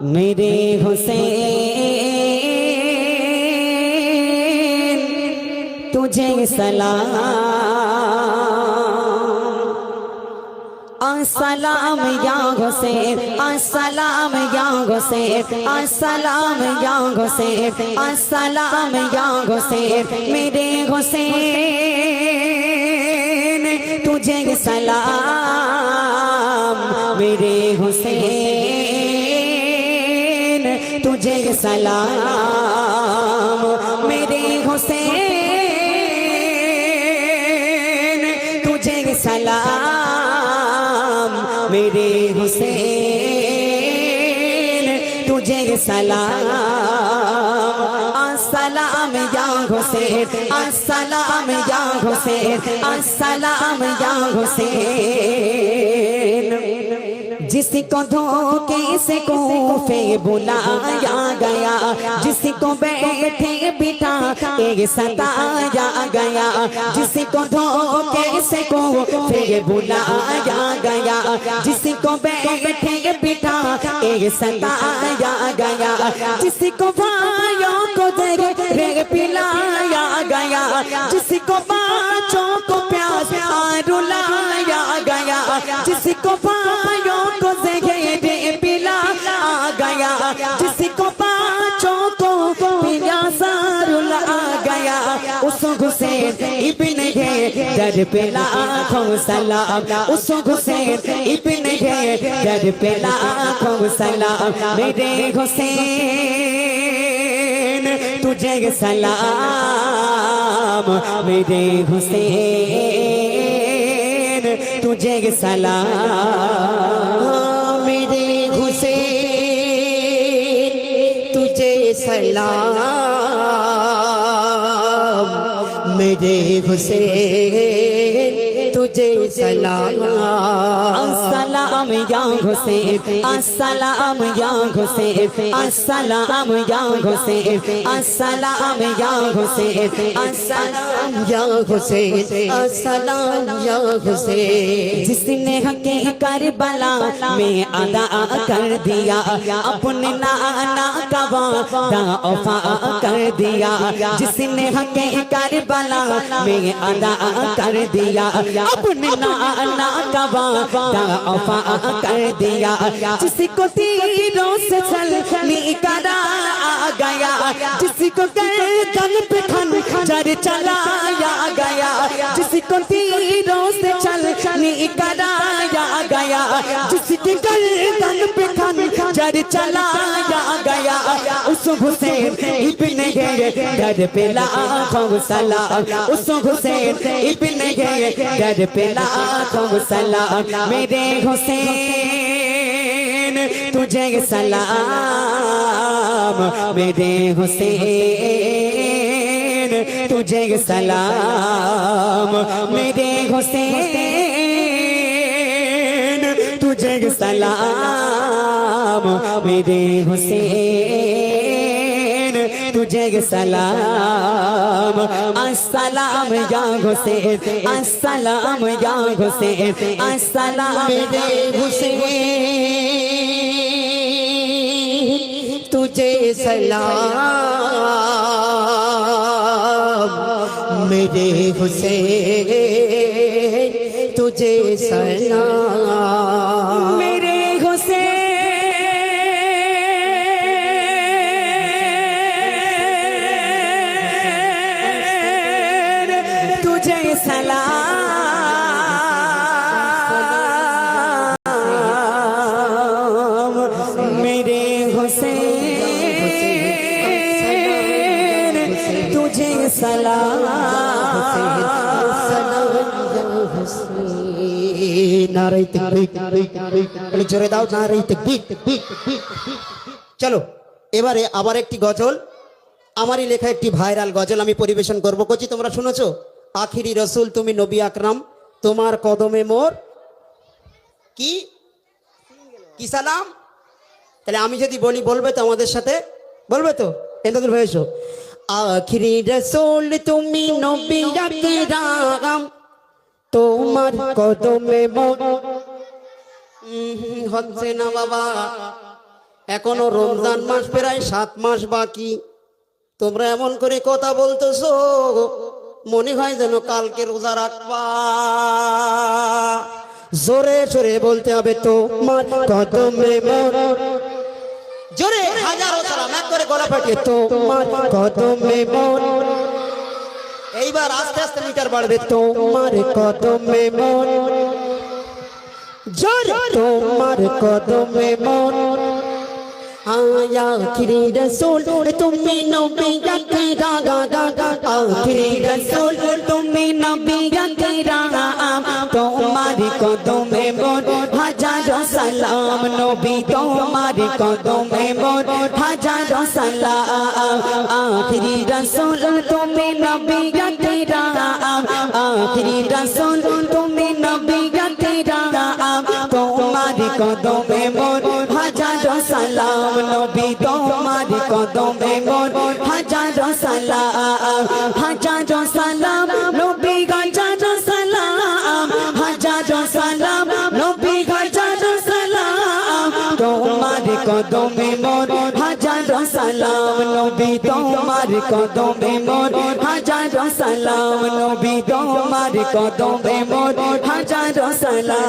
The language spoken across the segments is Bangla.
मेरे हुसैन तुझे सलाम, अस्सलाम या हुसैन, अस्सलाम या हुसैन, अस्सलाम या हुसैन, अस्सलाम या हुसैन, मेरे हुसैन तुझे सलाम, मेरे हुसैन तुझे सलाम, मेरे हुसैन तुझे सलाम, मेरे हुसैन तुझे सलाम, अस्सलाम या हुसैन, अस्सलाम या हुसैन, अस्सलाम या हुसैन। जिसको धोखे से कूफे बुलाया गया, जिसको बैठे बिठा के सताया गया, जिसको धोखे से कूफे बुलाया गया, जिसको बैठे बिठा के सताया गया, जिसको भाइयों को दे पिलाया गया, जिसको बच्चों को प्यास रुलाया गया, जिसको भाइयों को दे पिलाया गया, जिसको बच्चों को प्यास रुलाया गया, उस हुसैन इब्न दर पे लाखों सलाम, उस हुसैन इब्न दर पे लाखों सलाम, मेरे हुसैन तुझे सलाम, मेरे हुसैन तुझे सलाम, मेरे हुसैन तुझे सलाम, मेरे हुसैन तुझे सलाम, अस्सलाम या हुसैन, अस्सलाम या हुसैन, अस्सलाम या हुसैन, अस्सलाम या हुसैन, अस्सलाम या हुसैन, अस्सलाम या हुसैन। जिसने हक़ करबला में अदा कर दिया, अपने नाना का वादा वफा कर दिया, जिसने हक़ करबला में अदा कर दिया, अपने नाना का वादा वफा कर दिया, जिसको तीरों से छलनी करा गया, जिसको गर्दन पे खंजर चलाया गया, जिसको तीरों से छलनी कराया गया, जिसकी गर्दन पे खंजर चलाया गया, उस हुसैन इब्न दर पे लाखों सलाम, उस हुसैन इब्न दर पे लाखों सलाम, मेरे हुसैन तुझे सलाम, मेरे हुसैन तुझे सलाम, मेरे हुसैन तुझे सलाम, मेरे हुसैन तुझे सलाम, अस्सलाम या हुसैन, अस्सलाम या हुसैन, अस्सलाम मेरे हुसैन तुझे सलाम, मेरे हुसैन तुझे सलाम, मेरे तुझे सलाम, मेरे हुसैन तुझे सलाम, नारे तकबीर, জোরে দাও নারে তকবীর। চলো এবারে আবার একটি গজল, আমারই লেখা একটি ভাইরাল গজল আমি পরিবেশন করব। কচি তোমরা শুনেছো? আখিরি রসুল তুমি নবী আকরাম, তোমার কদমে মোর কি কি সালাম। তাহলে আমি যদি বলি বলবে তো আমাদের সাথে? বলবে তো? এন্দ্র ভাই এসো। আখিরি রসুল তুমি নবী আকরাম, তোমার কদমে মোর হচ্ছে না বাবা, এখনো রমজান মাস প্রায় 7 মাস বাকি, তোমরা এমন করে কথা বলতেছো মনে হয় যেন কালকে রোজা রাখবা। জোরে জোরে বলতে হবে তো কদমে মোর, জোরে হাজারো সালাম এক করে গলা ফাটিয়ে তো কদমে মোর। এইবার আস্তে আস্তে মিটার বাড়বে, তোমার কদমে মোর, জোরে তোমার কদমে মোর। आखिरी रसूल तुम्हें नबी तेरा आखिरी रसूल तुम्हें नबी तेरा तुम्हारी कदमे मोर हजारों सलाम नबी तुम्हारी कदमे मोर हजारों सलाम। आखिरी रसूल तुम्हें नबी तेरा आखिरी रसूल तुम्हें नबी तेरा तुम्हारी कदमे मोर हजारों सलाम नबी तुम्हारी कदमे मोर हजारों सलाम। हजारों सलाम नबी हजारों सलाम, हजारों सलाम नबी हजारों सलाम तुम्हारी कदमे मोर हजारों सलाम नबी तुम्हारी कदमे मोर हजारों सलाम नबी तुम्हारी कदमे मोर हजारों सलाम।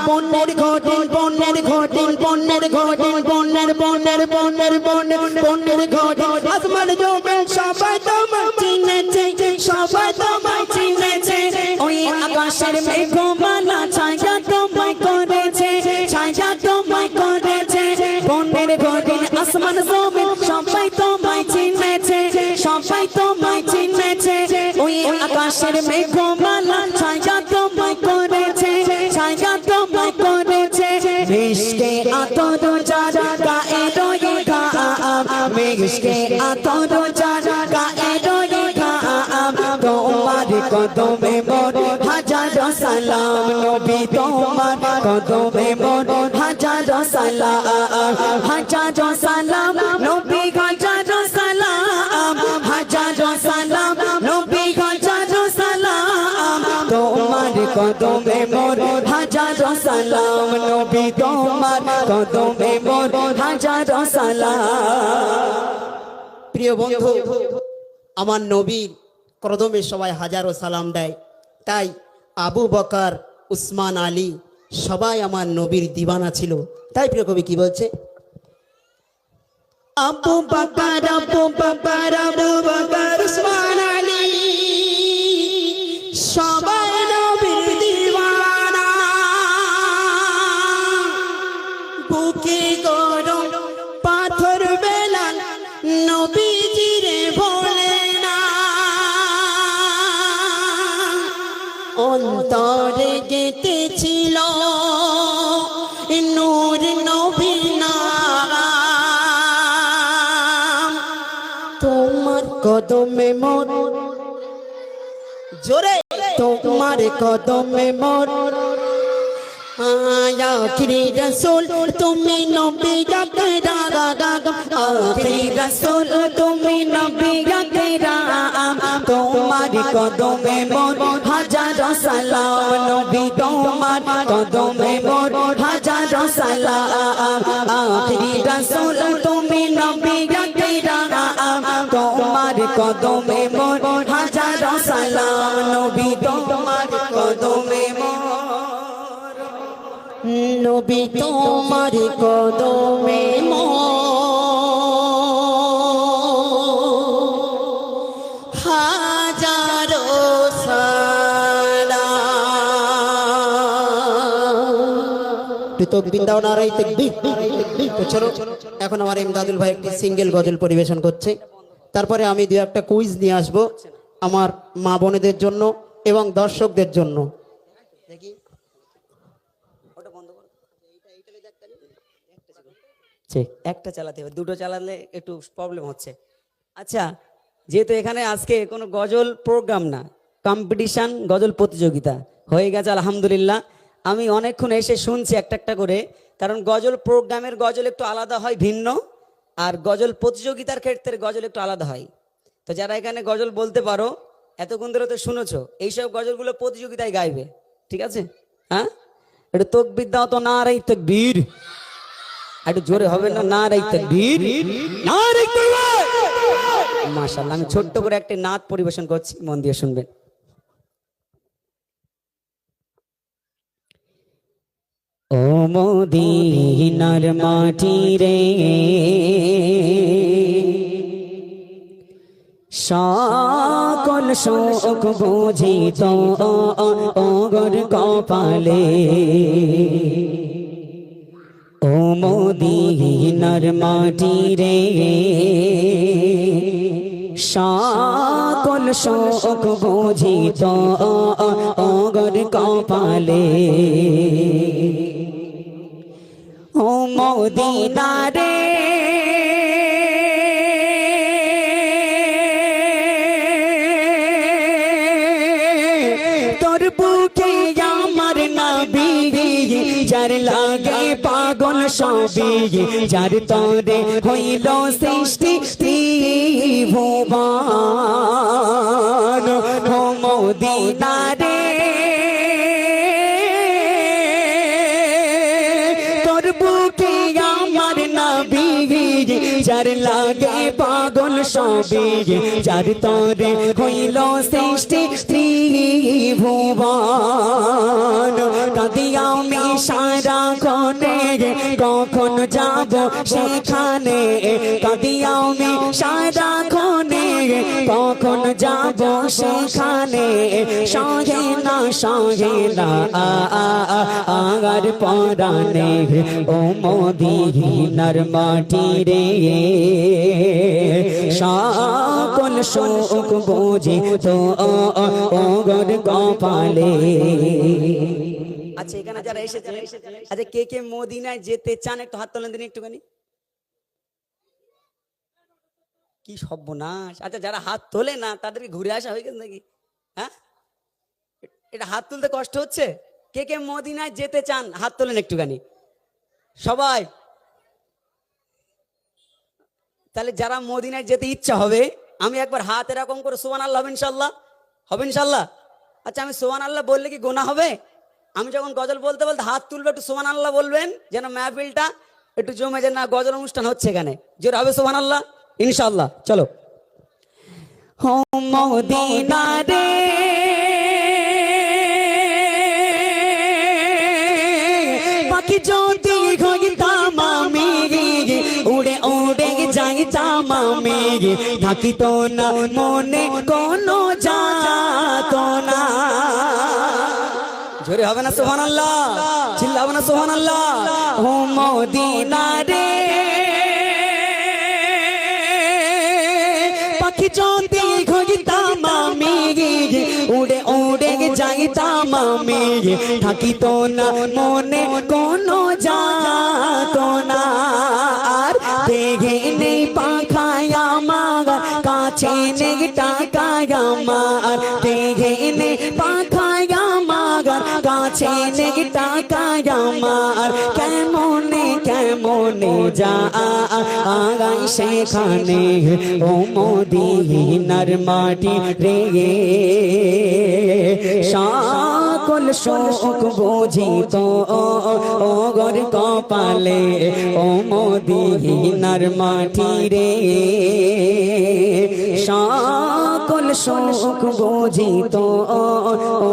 বন্যের ঘটিন বন্যের ঘটিন বন্যের ঘটিন বন্যের বন্যের বন্যের বন্যের বন্যের ঘটিন আসমান জমিন সবাই তোমায় চিনেছে, সবাই তোমায় চিনেছে। ওই আকাশের মেঘমালা ছায়া তোমায় করেছে, ছায়া তোমায় করেছে। বন্যের ঘটিন আসমান জমিন সবাই তোমায় চিনেছে, সবাই তোমায় চিনেছে। ওই আকাশের মেঘমালা ছায়া তোমায় করেছে, ছায়া তোমায় করেছে। মিশকে আতর যারা গায়ে রয়ে ঘাম, মিশকে আতর যারা গায়ে রয়ে ঘাম তোমার কদমে মোর হাজারো সালাম নবী তোমার কদমে মোর হাজারো সালাম। হাজারো সালাম নবী হাজারো সালাম, হাজারো সালাম নবী হাজারো সালাম তোমার কদমে মোর হাজারো সালাম নবী তোমার কদমে মোর হাজারো সালাম। প্রিয় বন্ধু, আমার নবীর কদমে সবাই হাজারো সালাম দেয়, তাই আবু বকর উসমান আলী সবাই আমার নবীর দিওয়ানা ছিল। তাই প্রিয় কবি কি বলছে, আবু বকর আবু বকর আবু বকর উসমান আলী সবাই নবীর দিওয়ানা। বুকে গরম পাথর বেলাল নবীজিরে ভোলে না, অন্তরে গেঁথেছিল নূর নবীর নাম। তোমার কদমে মোর, জোরে তোমার কদমে মোর आखिरी रसूल तुम्हें नबी तेरा आखिरी रसूल तुम्हें नबी तेरा तुम्हारी कदमे मोर हजारों सलाम नबी तुम्हार कदमे मोर हजारों सलाम। आखिरी रसूल तुम्हें नबी तेरा तुम्हारी कदमे मोर हजारों सलाम नबी तुम्हार कदमे मोर নবী তোমার কদমে মোর হাজারো সালাম। তাকবীর দাও, নারায়ে তাকবীর। তো চলো, এখন আমার ইমদাদুল ভাই একটি সিঙ্গেল গজল পরিবেশন করছে, তারপরে আমি দু একটা কুইজ নিয়ে আসব আমার মা বোনেদের জন্য এবং দর্শকদের জন্য। একটা চালাতে হবে, দুটো চালালে একটু প্রবলেম হচ্ছে। আচ্ছা, যেহেতু এখানে আজকে কোনো গজল প্রোগ্রাম না, কম্পিটিশন গজল প্রতিযোগিতা হয়ে গেছে আলহামদুলিল্লাহ। আমি অনেকক্ষণ এসে শুনছি একটা একটা করে, কারণ গজল প্রোগ্রামের গজল একটু আলাদা হয়, ভিন্ন, আর গজল প্রতিযোগিতার ক্ষেত্রে গজল একটু আলাদা হয়। তো যারা এখানে গজল বলতে পারো, এতক্ষণ ধরে তো শুনেছো, এইসব গজলগুলো প্রতিযোগিতায় গাইবে, ঠিক আছে? হ্যাঁ, এটা তাকবীর দাও তো, নারায়ে তাকবীর। একটু জোরে হবে না? নারে তাকবীর, নারে তাকবীর। মাশাআল্লাহ, আমি ছোট্ট করে একটা নাত পরিবেশন করছি, মন দিয়ে শুনবেন। ও মদিনার মাটি রে, সকল শোক বুঝি তো ওগর কপালে। ও মদিনার মাটি রে, সকল শোক বুঝি তো ওগর কপালে। ও মদিনা রে, তোর বুকে আমার নবী, যার লাগে পাগল সবই, যার তরে হইল সৃষ্টি ত্রিভুবন। ও মদিনা রে, তোর বুকে আমার নবী, যার লাগে পাগল সবই, যার তরে হইল সৃষ্টি ত্রিভুবন। কাঁদি আমি সারাক্ষণে, কখন যাব সেখানে। কাঁদি আমি সারাক্ষণে, কখন যাব সেখানে। সহে না সহে না আগার পরাণে। ও মদিনার মাটি রে, সকল শোক বুঝি তো ওগর কপালে। আচ্ছা, এখানে যারা এসেছে, আচ্ছা কে কে মদিনায় যেতে চান একটু হাত তোলেন দিন একটুখানি। কি সর্বনাশ! আচ্ছা, যারা হাত তোলে না তাদেরকে ঘুরে আসা হয়ে গেছে নাকি? হ্যাঁ, এটা হাত তুলতে কষ্ট হচ্ছে? কে কে মদিনায় যেতে চান হাত তোলেন একটুখানি সবাই। তাহলে যারা মদিনায় যেতে ইচ্ছা হবে, আমি একবার হাত এরকম করে সুবহানাল্লাহ হবে ইনশাল্লাহ, হবে ইনশাল্লাহ। আচ্ছা, আমি সুবহানাল্লাহ বললে কি গোনা হবে? আমি যখন গজল বলতে বলতে হাত তুলবে, একটু সুবহানাল্লাহ বলবেন, যেন মাহফিলটা একটু জমে যায়, না গজল অনুষ্ঠান হচ্ছে এখানে। জোরে হবে সুবহানাল্লাহ ইনশাল্লাহ। চলো। ও মদিনা রে, পাখি যদি হইতাম আমি, উড়ে উড়ে যাইতাম আমি, থাকিত না মনে কোনো যাতনা। জোরে হবে না সুবহানাল্লাহ? চিল্লাবে না সুবহানাল্লাহ? ও মদিনা রে, পাখি যদি হইতাম আমি, উড়ে উড়ে যাইতাম আমি, থাকিত না মনে কোনো যাতনা। আর দেখে নেই পাখায় আমার, কাছে নেই টাকায় আমার। দেখে নেই পাখায় আমার, কাছে নেই টাকায় আমার। কেমনে কেমনে যা আগাই সেখানে। ও মদিনার মাটি রে, সকল শোক বুঝি তো ওগর কপালে। ও মদিনার মাটি রে, সকল শোক বুঝি তো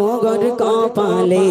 ওগর কপালে।